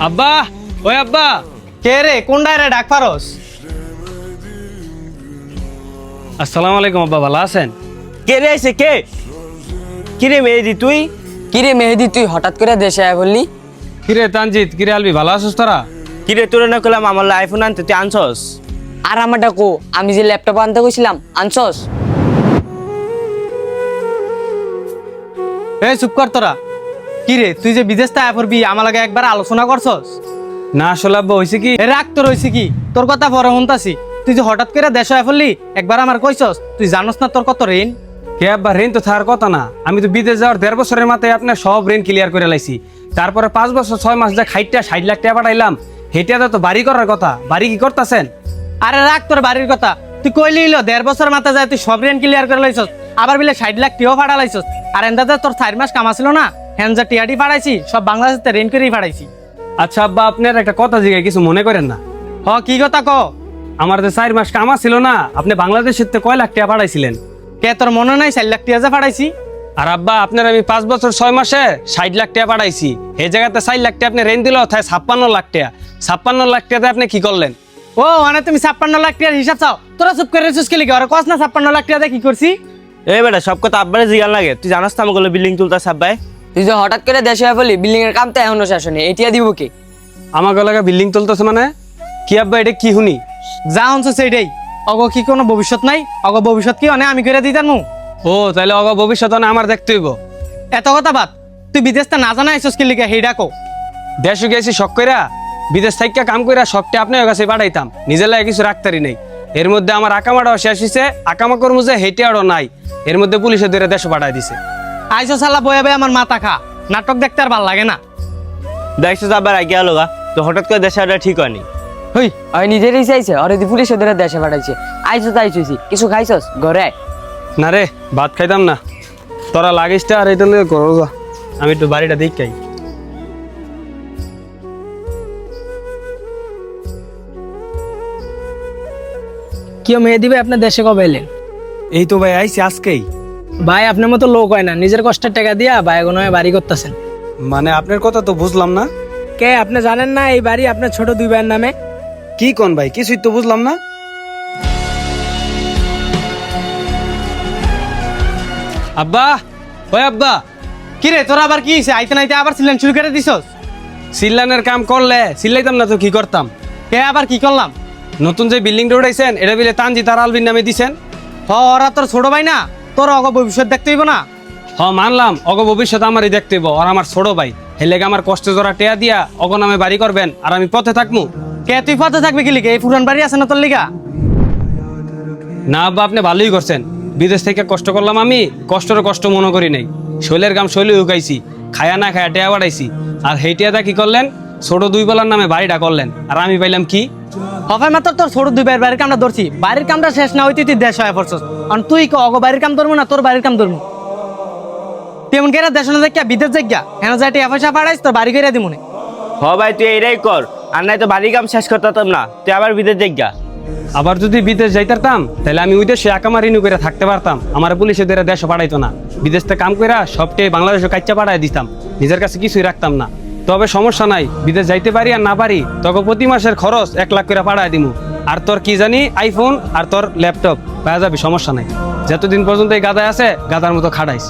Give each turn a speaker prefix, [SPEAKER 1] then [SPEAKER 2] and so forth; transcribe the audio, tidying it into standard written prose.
[SPEAKER 1] আব্বা, ওই আব্বা।
[SPEAKER 2] কে রে, কোন ডায়রে ডাক পারস?
[SPEAKER 1] আসসালামু আলাইকুম আব্বা, ভালো আছেন?
[SPEAKER 3] কে রে আইছে কে? কিরে মেহেদি তুই?
[SPEAKER 4] কিরে মেহেদি, তুই হঠাৎ করে দেশে আয় বললি?
[SPEAKER 1] কিরে তানজিৎ, কিরে আলবি, ভালো আছিস তোরা?
[SPEAKER 3] কিরে তোরে না কইলাম আমার আইফোন আনতে, তুই আনছস?
[SPEAKER 4] আর আমার ডাকো, আমি যে ল্যাপটপ আনতে কইছিলাম আনছস?
[SPEAKER 2] এই চুপ কর তোরা। কি রে, তুই যে বিদেশ তা পড়বি আমার লাগে একবার আলোচনা করছস?
[SPEAKER 1] না আসলে আব্বা হয়েছে কি,
[SPEAKER 2] এ রাগ তোর হইছে কি? তোর কথা পরে শুনতাছি। তুই যে হঠাৎ করে দেশ আয় পড়লি একবার আমার কইছস? তুই জানোস না তোর কত ঋণ?
[SPEAKER 1] কে আব্বা, ঋণ তো থাকার কথা না। আমি তো বিদেশ যাওয়ার 1.5 বছরের মাথায় আপনার সব ঋণ ক্লিয়ার করে লাইছি। তারপরে 5 বছর 6 মাস যা খাইটা 60 লাখ টাকা পাঠাইলাম, হেটিয়াতে তো বাড়ি করার কথা। বাড়ি কি করতেছেন?
[SPEAKER 2] আরে রাগ তোর বাড়ির কথা। তুই কইলি 1.5 বছর মাথা যায় তুই সব ঋণ ক্লিয়ার করে লাইছস, আবার বিলে 60 লাখ টিও ফাড়া লাইছস। আর এন্দাতে তোর 4 মাস কাম ছিল না, হ্যান যা টিয়াটি ফাড়াইছি সব বাংলাদেশে ঋণ করেই ফাড়াইছি।
[SPEAKER 1] আচ্ছা আব্বা, আপনার একটা কথা জিজ্ঞাসা, কিছু মনে করেন না?
[SPEAKER 2] কি কথা ক?
[SPEAKER 1] আমার যে 4 মাস কামা ছিল না, আপনি বাংলাদেশের থেকে কয় লাখ টাকা পাঠাইছিলেন?
[SPEAKER 2] কে তোর মনে নাই 4 লাখ টিয়া যে ফাড়াইছি?
[SPEAKER 1] আর আব্বা, আপনার আমি 5 বছর 6 মাসে 60 লাখ টাকা পাঠাইছি। এই জায়গাতে 4 লাখ টাকা আপনি ঋণ দিল, তাই 56 লাখ টাকা। 56 লাখ টাকাতে আপনি কি করলেন?
[SPEAKER 2] ও মানে তুমি 56 লাখ টাকার হিসাব চাও? তোরা চুপ করে রেছিস কেলি? আর কস না 56 লাখ টাকা কি করছি?
[SPEAKER 3] এই বেটা সব কথা আব্বারে জিগান লাগে। তুই জানাস তো আমাকে বিল্ডিং তুলতাস আব্বাই?
[SPEAKER 4] তুই যে হঠাৎ করে দেশে আয় বললি, বিল্ডিং এর কাম তো এখনো শেষ হয়নি, এটিয়া দিব কে?
[SPEAKER 1] আমাকে লাগে বিল্ডিং তুলতেছে মানে কি আব্বা? এটা কি শুনি?
[SPEAKER 2] যা হচ্ছে সেইটাই। অগ কি কোনো ভবিষ্যৎ নাই? অগ ভবিষ্যৎ কি অনে আমি করে দিতাম?
[SPEAKER 1] ও তাইলে অগ ভবিষ্যৎ আমার দেখতে হইব।
[SPEAKER 2] এত কথা বাদ, তুই বিদেশটা না জানা আইসস কি লিখে হেই ডাকো?
[SPEAKER 1] দেশে গেছি শখ কইরা, বিদেশ থেকে কাম কইরা সবটা আপনার কাছে পাঠাইতাম, নিজের লাগে কিছু রাখতারি নেই। এর মধ্যে আমার আকামাটাও শেষ হয়েছে, আকামা কর্ম যে হেঁটে আরও নাই। এর মধ্যে পুলিশে ধরে দেশে পাঠাই দিছে।
[SPEAKER 2] আইসো সালা বয়ে বয়ে আমার মাথা খা। নাটক দেখতে আর ভাল লাগে না।
[SPEAKER 3] দেখছিস আব্বার আগে আলো গা, তো হঠাৎ করে দেশে আটা ঠিক হয়নি।
[SPEAKER 4] হই ওই নিজেরই চাইছে, আর যদি পুলিশ ওদের দেশে পাঠাইছে। আইসো আইসি, কিছু খাইছস? ঘরে আয়।
[SPEAKER 1] না রে, ভাত খাইতাম না। তোরা লাগিসটা আর এটা নিয়ে করো যা, আমি একটু বাড়িটা দেখাই।
[SPEAKER 5] কি মেহেদি ভাই, আপনার দেশে কবে এলেন?
[SPEAKER 1] এই তো ভাই আইছি আজকেই।
[SPEAKER 5] ভাই আপনার মতো লোক হয় না, নিজের কষ্টের টাকা দিয়া বাইগুন হয়ে বাড়ি করতেছেন।
[SPEAKER 1] মানে আপনার কথা তো বুঝলাম না।
[SPEAKER 5] কে, আপনি জানেন না এই বাড়ি আপনার ছোট দুই ভাইয়ের নামে?
[SPEAKER 1] কি কোন ভাই, কিছুই তো বুঝলাম না। আব্বা, ওই আব্বা।
[SPEAKER 2] কি রে, তোরা আবার কি হইছে? আইতে নাইতে আবার সিলেন শুরু করে দিছস?
[SPEAKER 1] সিল্লানের কাম করলে সিল্লাইতাম না তো কি করতাম?
[SPEAKER 2] কে আবার কি করলাম?
[SPEAKER 1] নতুন যে বিল্ডিং উঠাইছেন, এটা বিলে তানজি তার আলবির নামে দিছেন।
[SPEAKER 2] ওরা তোর ছোট ভাই না? তোর অগ ভবিষ্যৎ দেখতে হইব না?
[SPEAKER 1] মানলাম, অগ ভবিষ্যৎ আমারই দেখতে হইব। আর আমার ছোট ভাই হেলেগে আমার কষ্টে জোড়া টেয়া দিয়া অগ নামে বাড়ি করবেন, আর আমি পথে থাকবো?
[SPEAKER 2] কে তুই পথে থাকবি কি লিখে? এই পুরান বাড়ি আছে না তোর লিগা?
[SPEAKER 1] না আব্বা, আপনি ভালোই করছেন। বিদেশ থেকে কষ্ট করলাম, আমি কষ্টর কষ্ট মনে করি নাই। শৈলের গাম শৈলে উকাইছি, খায়া না খায়া টেয়া বাড়াইছি। আর সেই টেয়াটা কি করলেন? ছোট দুই বেলার নামে বাড়িটা করলেন, আর আমি পাইলাম কি?
[SPEAKER 2] হফাই মাত্র তোর ছোট দুই ভাইয়ের বাড়ির কামটা ধরছি। বাড়ির কামটা শেষ না হইতে তুই দেশ হয়ে পড়ছস। আর তুই অগ বাড়ির কাম ধরবো না তোর বাড়ির কাম ধরবো? তেমন কেরা দেশ না দেখিয়া বিদেশ যাইয়া হেন যাই টিয়া পয়সা পাঠাইস, তোর বাড়ি করে দিমুনে।
[SPEAKER 3] হ ভাই তুই এইটাই কর, আর নাই তো বাড়ি কাম শেষ করতাম না, তুই আবার বিদেশ যাইগা।
[SPEAKER 1] আবার যদি বিদেশ যাইতাম তাহলে আমি ওই দেশে আকামা রিনু করে থাকতে পারতাম। আমার পুলিশে ধরে দেশে পাঠাইতো না। বিদেশ থেকে কাম কইরা সবটাই বাংলাদেশে কাচ্চা পাঠাই দিতাম, নিজের কাছে কিছুই রাখতাম না। তবে সমস্যা নাই, বিদেশ যাইতে পারি আর না পারি, তোকে প্রতি মাসের খরচ 1 লাখ করে পাঠাই দিমু। আর তোর কি জানি আইফোন আর তোর ল্যাপটপ পাওয়া যাবে, সমস্যা নাই। যতদিন পর্যন্ত এই গাদায় আছে গাদার মতো খাটাইস।